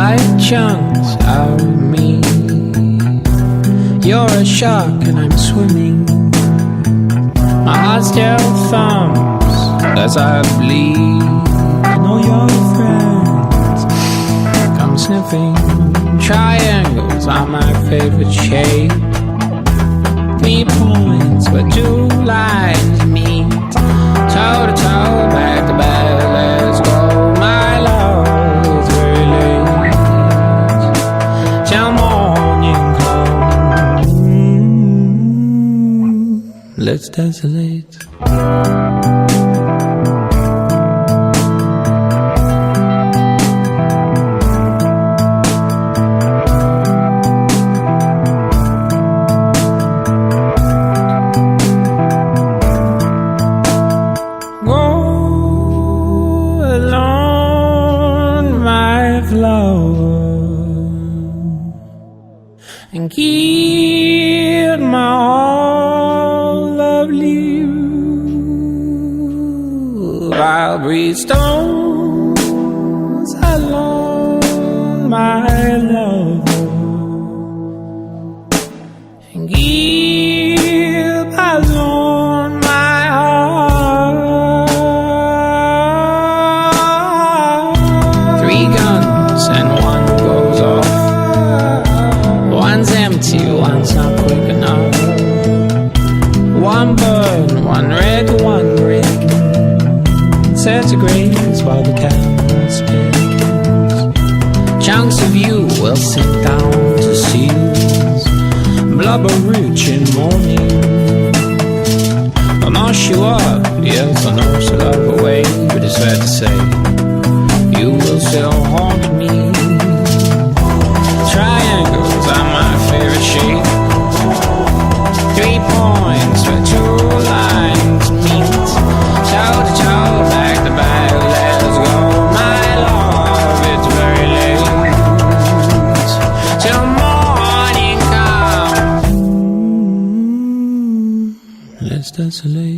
bite chunks out of me. You're a shark and I'm swimming. My heart still thumps as I bleed. And all your friends come sniffing. Triangles are my favorite shape. 3 points where 2 lines meet. Toe to toe, back to back, let's go. My love, it's very late till morning comes. Let's desolate. And keep my all of you. I'll breathe stones alone, my love, and keep alone my heart. 3 guns and 1 goes off. One's empty, one's not quick enough. 1 burn, 1 red, 1 green. Centigrades while the camera spins. Chunks of you will sink down to seals. Blubber rich in morning. I'll mash you up, yes, I know so love away. But it's fair to say, you will still haunt me. Triangles are my favorite shape. 3 points where 2 lines meet. Toe to toe, back to back, let's go. My love, it's very late till morning comes. Let's desolate.